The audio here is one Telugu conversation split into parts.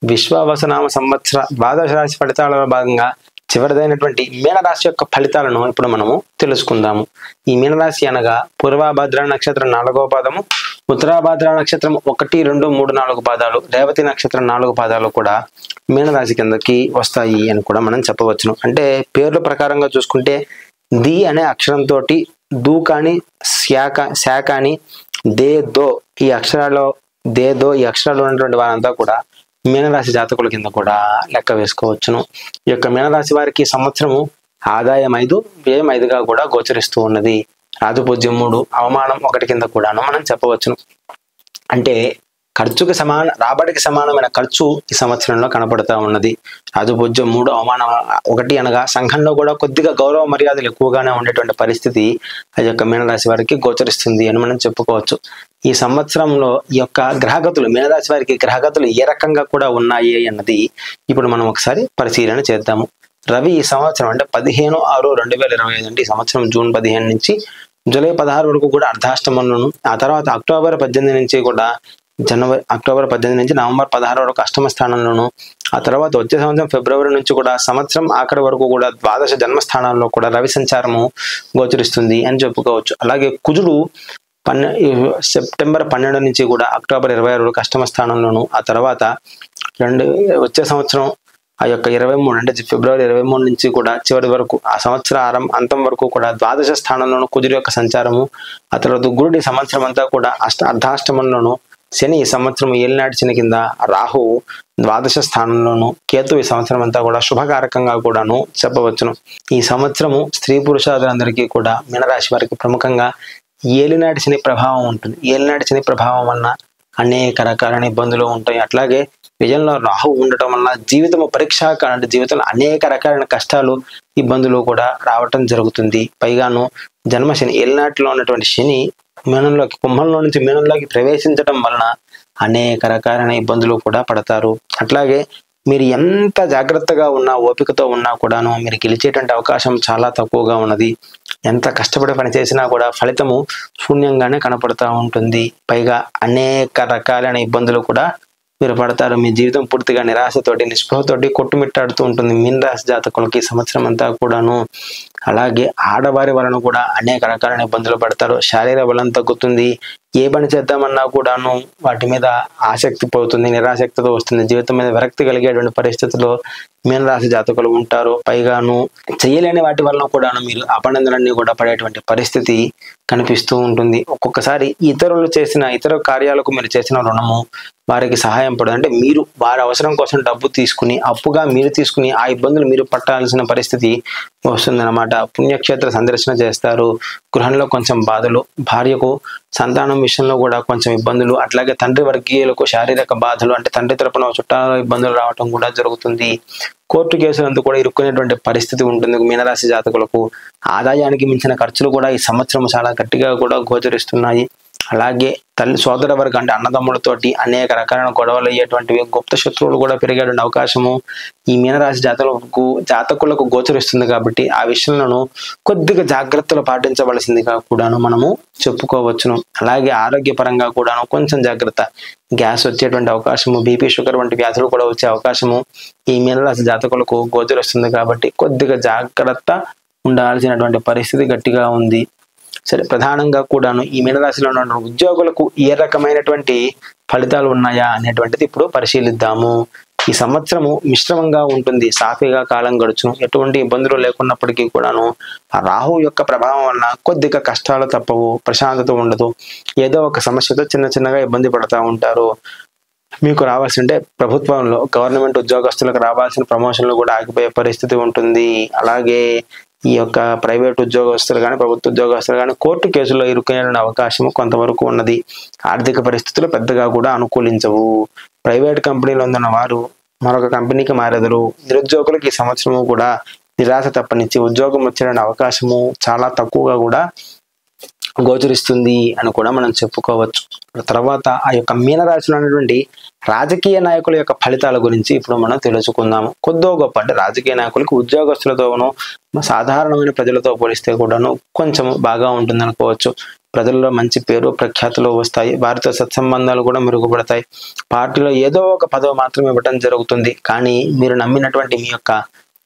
విశ్వావసనామ సంవత్సర ద్వాదశ రాశి ఫలితాలలో భాగంగా చివరిదైనటువంటి మీనరాశి యొక్క ఫలితాలను ఇప్పుడు మనము తెలుసుకుందాము. ఈ మీనరాశి అనగా పూర్వభద్ర నక్షత్రం 4వ పాదము, ఉత్తరాభద్ర నక్షత్రం 1, 2, 3, 4 పాదాలు, రేవతి నక్షత్రం 4 పాదాలు కూడా మీనరాశి కిందకి వస్తాయి అని కూడా మనం చెప్పవచ్చును. అంటే పేర్ల ప్రకారంగా చూసుకుంటే ది అనే అక్షరంతో దూ కానీ శాఖ అని దే దో ఈ అక్షరాల్లో ఈ అక్షరాలు ఉన్నటువంటి వారంతా కూడా మీనరాశి జాతకుల కింద కూడా లెక్క వేసుకోవచ్చును. ఈ యొక్క మీనరాశి వారికి సంవత్సరము ఆదాయం 5, వ్యయం 5గా కూడా గోచరిస్తూ ఉన్నది. రాజపూజ్యం 3, అవమానం 1 కింద కూడాను మనం చెప్పవచ్చును. అంటే రాబడికి సమానమైన ఖర్చు ఈ సంవత్సరంలో కనపడుతూ ఉన్నది. రాజపూజ్యం 3, అవమానం 1 అనగా సంఘంలో కూడా కొద్దిగా గౌరవ మర్యాదలు ఎక్కువగానే ఉండేటువంటి పరిస్థితి ఆ యొక్క మీనరాశి వారికి గోచరిస్తుంది అని మనం చెప్పుకోవచ్చు. ఈ సంవత్సరంలో ఈ యొక్క గ్రహగతులు మీనరాశి వారికి గ్రహగతులు ఏ రకంగా కూడా ఉన్నాయి అన్నది ఇప్పుడు మనం ఒకసారి పరిశీలన చేద్దాము. రవి ఈ సంవత్సరం అంటే 15/6/2025 అంటే ఈ సంవత్సరం జూన్ 15 నుంచి జూలై 16 వరకు కూడా అర్ధాష్టమంలోను, ఆ తర్వాత అక్టోబర్ 18 నుంచి కూడా అక్టోబర్ 18 నుంచి నవంబర్ 16 వరకు అష్టమ స్థానంలోను, ఆ తర్వాత వచ్చే సంవత్సరం ఫిబ్రవరి నుంచి కూడా సంవత్సరం ఆఖరి వరకు కూడా ద్వాదశ జన్మస్థానాల్లో కూడా రవి సంచారము గోచరిస్తుంది అని చెప్పుకోవచ్చు. అలాగే కుజుడు సెప్టెంబర్ 12 నుంచి కూడా అక్టోబర్ 26 వరకు అష్టమ స్థానంలోను, ఆ తర్వాత వచ్చే సంవత్సరం ఆ యొక్క 23 అంటే ఫిబ్రవరి 23 నుంచి కూడా చివరి వరకు ఆ సంవత్సర అంతం వరకు కూడా ద్వాదశ స్థానంలోను కుజుడు యొక్క సంచారము, ఆ తర్వాత గురుడి సంవత్సరం అంతా కూడా అర్ధాష్టమంలోను, శని ఈ సంవత్సరం ఏలినాటి శని కింద, రాహు ద్వాదశ స్థానంలోను, కేతు ఈ సంవత్సరం అంతా కూడా శుభకారకంగా కూడాను చెప్పవచ్చును. ఈ సంవత్సరము స్త్రీ పురుషాదులందరికీ కూడా మీనరాశి వారికి ప్రముఖంగా ఏలినాటి శని ప్రభావం ఉంటుంది. ఏలినాటి శని ప్రభావం వలన అనేక రకాలైన ఇబ్బందులు ఉంటాయి. అట్లాగే విజయంలో రాహు ఉండటం వలన జీవితము అంటే జీవితంలో అనేక రకాలైన కష్టాలు ఇబ్బందులు కూడా రావటం జరుగుతుంది. పైగాను జన్మశని ఏలినాటిలో ఉన్నటువంటి శని కుంభంలో నుంచి మీనంలోకి ప్రవేశించడం వలన అనేక రకాలైన ఇబ్బందులు కూడా పడతారు. అట్లాగే మీరు ఎంత జాగ్రత్తగా ఉన్నా ఓపికతో ఉన్నా కూడాను మీరు గెలిచేటువంటి అవకాశం చాలా తక్కువగా ఉన్నది. ఎంత కష్టపడి పని చేసినా కూడా ఫలితము శూన్యంగానే కనపడుతూ ఉంటుంది. పైగా అనేక రకాలైన ఇబ్బందులు కూడా మీరు పడతారు. మీ జీవితం పూర్తిగా నిరాశతోటి నిస్పృహతోటి కొట్టుమిట్టాడుతూ ఉంటుంది మీనరాశి జాతకులకి సంవత్సరం అంతా కూడాను. అలాగే ఆడవారి వలన కూడా అనేక రకాలైన ఇబ్బందులు పడతారు. శారీరక బలం తగ్గుతుంది. ఏ పని చేద్దామన్నా కూడాను వాటి మీద ఆసక్తి పోతుంది, నిరాసక్తితో వస్తుంది. జీవితం మీద విరక్తి కలిగేటువంటి పరిస్థితుల్లో మీనరాశి జాతకులు ఉంటారు. పైగాను చేయలేని వాటి వలన కూడాను మీరు అపనందనన్నీ కూడా పడేటువంటి పరిస్థితి కనిపిస్తూ ఉంటుంది. ఒక్కొక్కసారి ఇతర కార్యాలకు మీరు చేసిన రుణము వారికి సహాయం పడదు. అంటే మీరు వారి అవసరం కోసం డబ్బు తీసుకుని అప్పుగా మీరు తీసుకుని ఆ ఇబ్బందులు మీరు పట్టాల్సిన పరిస్థితి వస్తుందన్నమాట. పుణ్యక్షేత్ర సందర్శన చేస్తారు. గృహంలో కొంచెం బాధలు, భార్యకు సంతానం విషయంలో కూడా కొంచెం ఇబ్బందులు, అట్లాగే తండ్రి వర్గీయులకు శారీరక బాధలు అంటే తండ్రి తరపున చుట్టాలలో ఇబ్బందులు రావటం కూడా జరుగుతుంది. కోర్టు కేసులంతా కూడా ఇరుక్కునేటువంటి పరిస్థితి ఉంటుంది మీనరాశి జాతకులకు. ఆదాయానికి మించిన ఖర్చులు కూడా ఈ సంవత్సరం చాలా గట్టిగా కూడా గోచరిస్తున్నాయి. అలాగే సోదర వర్గం అంటే అన్నదమ్ములతోటి అనేక రకాలైన గొడవలు అయ్యేటువంటివి, గుప్త శత్రువులు కూడా పెరిగేటువంటి అవకాశము ఈ మీనరాశి జాతకులకు గోచరిస్తుంది. కాబట్టి ఆ విషయంలో కొద్దిగా జాగ్రత్తలు పాటించవలసిందిగా కూడాను మనము చెప్పుకోవచ్చును. అలాగే ఆరోగ్యపరంగా కూడాను కొంచెం జాగ్రత్త. గ్యాస్ వచ్చేటువంటి అవకాశము, బీపీ, షుగర్ వంటి వ్యాధులు కూడా వచ్చే అవకాశము ఈ మీనరాశి జాతకులకు గోచరిస్తుంది. కాబట్టి కొద్దిగా జాగ్రత్త ఉండాల్సినటువంటి పరిస్థితి గట్టిగా ఉంది. సరే, ప్రధానంగా కూడాను ఈ మీనరాశిలో ఉన్న ఉద్యోగులకు ఏ రకమైనటువంటి ఫలితాలు ఉన్నాయా అనేటువంటిది ఇప్పుడు పరిశీలిద్దాము. ఈ సంవత్సరము మిశ్రమంగా ఉంటుంది. సాఫీగా కాలం గడుచును. ఎటువంటి ఇబ్బందులు లేకున్నప్పటికీ కూడాను ఆ రాహు యొక్క ప్రభావం వలన కొద్దిగా కష్టాలు తప్పవు, ప్రశాంతత ఉండదు. ఏదో ఒక సమస్యతో చిన్నగా ఇబ్బంది పడుతూ ఉంటారు. మీకు రావాల్సింటే ప్రభుత్వంలో గవర్నమెంట్ ఉద్యోగస్తులకు రావాల్సిన ప్రమోషన్లు కూడా ఆగిపోయే పరిస్థితి ఉంటుంది. అలాగే ఈ యొక్క ప్రైవేట్ ఉద్యోగస్తులు కానీ ప్రభుత్వ ఉద్యోగస్తులు కానీ కోర్టు కేసుల్లో ఇరుక్కునే అవకాశం కొంతవరకు ఉన్నది. ఆర్థిక పరిస్థితులు పెద్దగా కూడా అనుకూలించవు. ప్రైవేట్ కంపెనీలో ఉన్న వారు మరొక కంపెనీకి మారెదరు. నిరుద్యోగులకు ఈ సంవత్సరము కూడా నిరాశ తప్పనిచ్చి ఉద్యోగం వచ్చే అవకాశము చాలా తక్కువగా కూడా గోచరిస్తుంది అని కూడా మనం చెప్పుకోవచ్చు. తర్వాత ఆ యొక్క మీనరాశిలో ఉన్నటువంటి రాజకీయ నాయకుల యొక్క ఫలితాల గురించి ఇప్పుడు మనం తెలుసుకుందాము. కొద్దో గొప్ప అంటే రాజకీయ నాయకులకు ఉద్యోగస్తులతోనూ సాధారణమైన ప్రజలతో పోలిస్తే కూడాను కొంచెం బాగా ఉంటుంది అనుకోవచ్చు. ప్రజల్లో మంచి పేరు ప్రఖ్యాతులు వస్తాయి. వారితో సత్సంబంధాలు కూడా మెరుగుపడతాయి. పార్టీలో ఏదో ఒక పదవి మాత్రం ఇవ్వటం జరుగుతుంది. కానీ మీరు నమ్మినటువంటి మీ యొక్క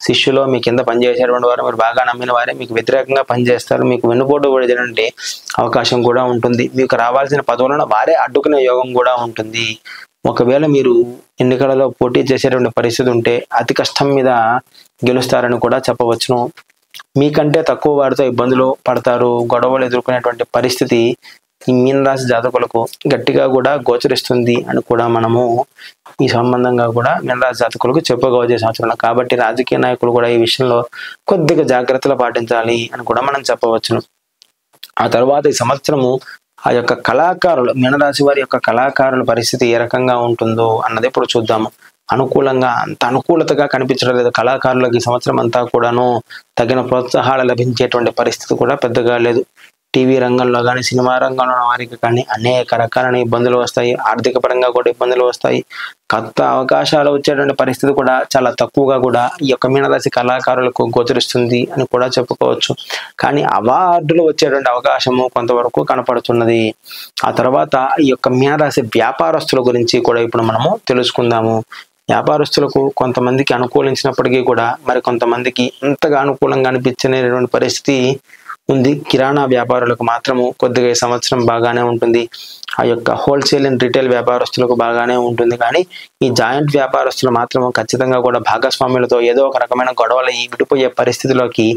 శిష్యులో మీ కింద పనిచేసేటువంటి వారు మీరు బాగా నమ్మిన వారే మీకు వ్యతిరేకంగా పనిచేస్తారు. మీకు వెన్నుపోటు పడేటువంటి అవకాశం కూడా ఉంటుంది. మీకు రావాల్సిన పదవులను వారే అడ్డుకునే యోగం కూడా ఉంటుంది. ఒకవేళ మీరు ఎన్నికలలో పోటీ చేసేటువంటి పరిస్థితి ఉంటే అతి కష్టం మీద గెలుస్తారని కూడా చెప్పవచ్చును. మీకంటే తక్కువ వారితో ఇబ్బందులు పడతారు, గొడవలు ఎదుర్కొనేటువంటి పరిస్థితి ఈ మీనరాశి జాతకులకు గట్టిగా కూడా గోచరిస్తుంది అని కూడా మనము ఈ సంబంధంగా కూడా మీనరాశి జాతకులకు చెప్పుకోవచ్చే సంవత్సరం. కాబట్టి రాజకీయ నాయకులు కూడా ఈ విషయంలో కొద్దిగా జాగ్రత్తలు పాటించాలి అని కూడా మనం చెప్పవచ్చును. ఆ తర్వాత ఈ సంవత్సరము ఆ యొక్క కళాకారులు, మీనరాశి వారి యొక్క కళాకారుల పరిస్థితి ఏ రకంగా ఉంటుందో అన్నది ఇప్పుడు చూద్దాము. అనుకూలంగా అంత అనుకూలతగా కనిపించడం లేదు. కళాకారులకు ఈ సంవత్సరం అంతా కూడాను తగిన ప్రోత్సాహాలు లభించేటువంటి పరిస్థితి కూడా పెద్దగా లేదు. టీవీ రంగంలో కానీ సినిమా రంగంలో వారికి కానీ అనేక రకాలైన ఇబ్బందులు వస్తాయి. ఆర్థిక పరంగా కూడా ఇబ్బందులు వస్తాయి. కొత్త అవకాశాలు వచ్చేటువంటి పరిస్థితి కూడా చాలా తక్కువగా కూడా ఈ యొక్క మీనరాశి కళాకారులకు గోచరిస్తుంది అని కూడా చెప్పుకోవచ్చు. కానీ అవార్డులు వచ్చేటువంటి అవకాశము కొంతవరకు కనపడుతున్నది. ఆ తర్వాత ఈ యొక్క మీనరాశి వ్యాపారస్తుల గురించి కూడా ఇప్పుడు మనము తెలుసుకుందాము. వ్యాపారస్తులకు కొంతమందికి అనుకూలించినప్పటికీ కూడా మరి కొంతమందికి అంతగా అనుకూలంగా అనిపించలేనటువంటి పరిస్థితి ఉంది. కిరాణా వ్యాపారులకు మాత్రము కొద్దిగా ఈ సంవత్సరం బాగానే ఉంటుంది. ఆ యొక్క హోల్సేల్ అండ్ రిటైల్ వ్యాపారస్తులకు బాగానే ఉంటుంది. కానీ ఈ జాయింట్ వ్యాపారస్తులు మాత్రం ఖచ్చితంగా కూడా భాగస్వాములతో ఏదో ఒక రకమైన గొడవలు విడిపోయే పరిస్థితిలోకి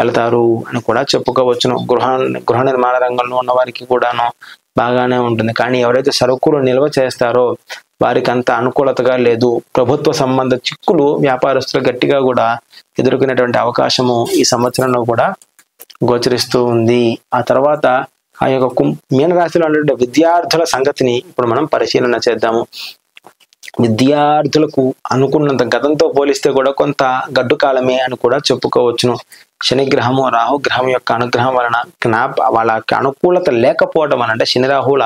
వెళతారు అని కూడా చెప్పుకోవచ్చును. గృహ నిర్మాణ రంగంలో ఉన్న వారికి కూడాను బాగానే ఉంటుంది. కానీ ఎవరైతే సరుకులు నిల్వ చేస్తారో వారికి అంత అనుకూలతగా లేదు. ప్రభుత్వ సంబంధ చిక్కులు వ్యాపారస్తులు గట్టిగా కూడా ఎదుర్కొనేటువంటి అవకాశము ఈ సంవత్సరంలో కూడా గోచరిస్తూ ఉంది. ఆ తర్వాత ఆ యొక్క మీనరాశిలో ఉన్నటువంటి విద్యార్థుల సంగతిని ఇప్పుడు మనం పరిశీలన చేద్దాము. విద్యార్థులకు అనుకున్నంత గతంతో పోలిస్తే కూడా కొంత గడ్డు కాలమే అని కూడా చెప్పుకోవచ్చును. శనిగ్రహము రాహుగ్రహం యొక్క అనుగ్రహం వలన వాళ్ళకి అనుకూలత లేకపోవడం వలన, అంటే శని రాహుల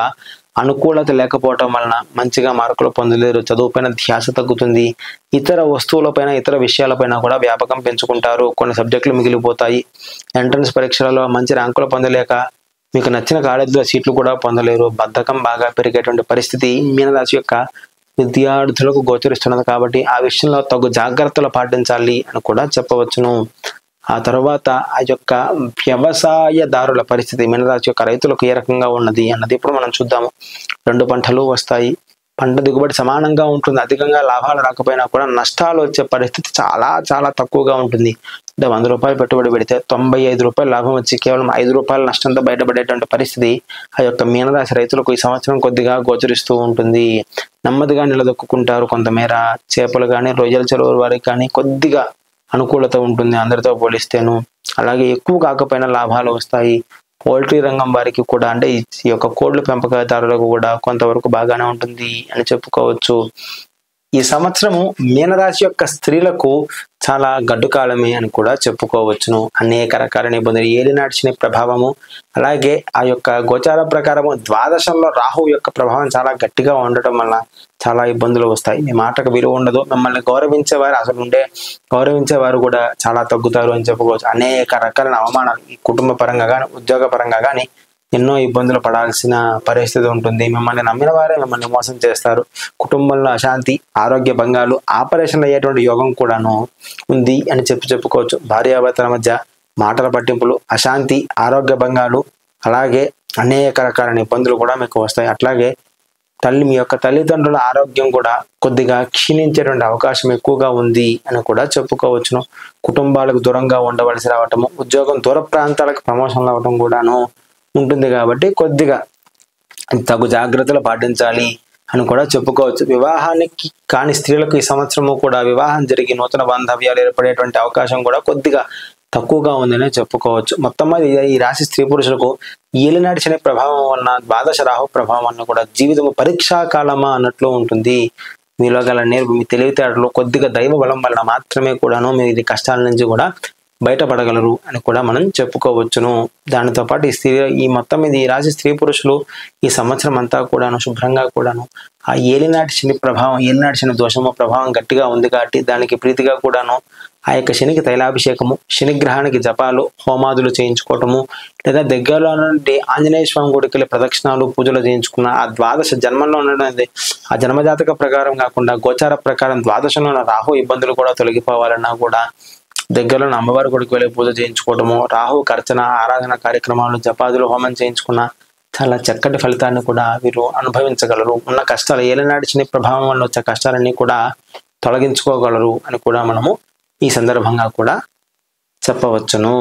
అనుకూలత లేకపోవటం వలన మంచిగా మార్కులు పొందలేరు. చదువుపైన ధ్యాస తగ్గుతుంది. ఇతర వస్తువులపైన ఇతర విషయాలపైన కూడా వ్యాపకం పెంచుకుంటారు. కొన్ని సబ్జెక్టులు మిగిలిపోతాయి. ఎంట్రన్స్ పరీక్షలలో మంచి ర్యాంకులు పొందలేక మీకు నచ్చిన కాలేజీలో సీట్లు కూడా పొందలేరు. బద్ధకం బాగా పెరిగేటువంటి పరిస్థితి మీనరాశి యొక్క విద్యార్థులకు గోచరిస్తున్నది. కాబట్టి ఆ విషయంలో తగు జాగ్రత్తలు పాటించాలి అని కూడా చెప్పవచ్చును. ఆ తర్వాత ఆ యొక్క వ్యవసాయదారుల పరిస్థితి, మీనరాశి యొక్క రైతులకు ఏ రకంగా ఉన్నది అన్నది ఇప్పుడు మనం చూద్దాము. 2 పంటలు వస్తాయి. పంట దిగుబడి సమానంగా ఉంటుంది. అధికంగా లాభాలు రాకపోయినా కూడా నష్టాలు వచ్చే పరిస్థితి చాలా చాలా తక్కువగా ఉంటుంది. అంటే 100 రూపాయలు పెట్టుబడి పెడితే 95 రూపాయలు లాభం వచ్చి కేవలం 5 రూపాయల నష్టంతో బయటపడేటువంటి పరిస్థితి ఆ యొక్క మీనరాశి రైతులకు ఈ సంవత్సరం కొద్దిగా గోచరిస్తూ ఉంటుంది. నెమ్మదిగా నిలదొక్కుంటారు. కొంతమేర చేపలు కానీ రొయ్యల చెరువుల వారికి కానీ కొద్దిగా అనుకూలత ఉంటుంది అందరితో పోలిస్తేను. అలాగే ఎక్కువ కాకపోయినా లాభాలు వస్తాయి. పౌల్ట్రీ రంగం వారికి కూడా, అంటే ఈ యొక్క కోళ్ల పెంపకదారులకు కూడా కొంతవరకు బాగానే ఉంటుంది అని చెప్పుకోవచ్చు. ఈ సంవత్సరము మీనరాశి యొక్క స్త్రీలకు చాలా గడ్డు కాలమే అని కూడా చెప్పుకోవచ్చును. అనేక రకాల ఇబ్బందులు, ఏలినాటి శని ప్రభావము, అలాగే ఆ యొక్క గోచార ప్రకారము ద్వాదశంలో రాహు యొక్క ప్రభావం చాలా గట్టిగా ఉండటం వల్ల చాలా ఇబ్బందులు వస్తాయి. మీ మాటకు విలువ ఉండదు. మిమ్మల్ని గౌరవించేవారు కూడా చాలా తగ్గుతారు అని చెప్పుకోవచ్చు. అనేక రకాలైన అవమానాలు ఈ కుటుంబ పరంగా కానీ ఉద్యోగ పరంగా కానీ ఎన్నో ఇబ్బందులు పడాల్సిన పరిస్థితి ఉంటుంది. మిమ్మల్ని నమ్మిన వారే మిమ్మల్ని మోసం చేస్తారు. కుటుంబంలో అశాంతి, ఆరోగ్య భంగాలు, ఆపరేషన్లు అయ్యేటువంటి యోగం కూడాను ఉంది అని చెప్పుకోవచ్చు. భార్యాభర్తల మధ్య మాటల పట్టింపులు, అశాంతి, ఆరోగ్య భంగాలు, అలాగే అనేక రకాలైన ఇబ్బందులు కూడా మీకు వస్తాయి. అట్లాగే మీ యొక్క తల్లిదండ్రుల ఆరోగ్యం కూడా కొద్దిగా క్షీణించేటువంటి అవకాశం ఎక్కువగా ఉంది అని కూడా చెప్పుకోవచ్చును. కుటుంబాలకు దూరంగా ఉండవలసి రావటము, ఉద్యోగం దూర ప్రాంతాలకు ప్రమోషన్లు అవ్వటం కూడాను ఉంటుంది. కాబట్టి కొద్దిగా తగు జాగ్రత్తలు పాటించాలి అని కూడా చెప్పుకోవచ్చు. వివాహానికి కాని స్త్రీలకు ఈ సంవత్సరము కూడా వివాహం జరిగి నూతన బాంధవ్యాలు ఏర్పడేటువంటి అవకాశం కూడా కొద్దిగా తక్కువగా ఉందనే చెప్పుకోవచ్చు. మొత్తం మీద ఈ రాశి స్త్రీ పురుషులకు ఏలినాటి శని ప్రభావం వలన, ద్వాదశ రాహు ప్రభావం వలన కూడా జీవితం పరీక్షా కాలమా అన్నట్లు ఉంటుంది. మీలో గల నేర్పు, మీ తెలివితేటలు, కొద్దిగా దైవ బలం వలన మాత్రమే కూడాను మీరు కష్టాల నుంచి కూడా బయటపడగలరు అని కూడా మనం చెప్పుకోవచ్చును. దానితో పాటు ఈ మొత్తం మీద ఈ రాశి స్త్రీ పురుషులు ఈ సంవత్సరం అంతా కూడాను శుభ్రంగా కూడాను ఆ ఏలినాటి శని ప్రభావం, ఏలినాటి శని దోషము ప్రభావం గట్టిగా ఉంది కాబట్టి దానికి ప్రీతిగా కూడాను ఆ యొక్క శనికి తైలాభిషేకము, శనిగ్రహానికి జపాలు, హోమాదులు చేయించుకోవటము, లేదా దగ్గరలో నుండి ఆంజనేయ స్వామి గుడికి వెళ్ళి ప్రదక్షిణాలు, పూజలు చేయించుకున్న ఆ ద్వాదశ జన్మంలో ఉన్నది ఆ జన్మజాతక ప్రకారం కాకుండా గోచార ప్రకారం ద్వాదశంలో ఉన్న రాహు ఇబ్బందులు కూడా తొలగిపోవాలన్నా కూడా దగ్గరలో ఉన్న అమ్మవారి గుడికి వెళ్ళి పూజ చేయించుకోవటము, రాహు కర్చన ఆరాధన కార్యక్రమాలు, జపాదులు, హోమం చేయించుకున్న చాలా చక్కటి ఫలితాన్ని కూడా వీరు అనుభవించగలరు. ఉన్న కష్టాలు ఏలనాటి శని ప్రభావం వల్ల వచ్చే కష్టాలన్నీ కూడా తొలగించుకోగలరు అని కూడా మనము ఈ సందర్భంగా కూడా చెప్పవచ్చును.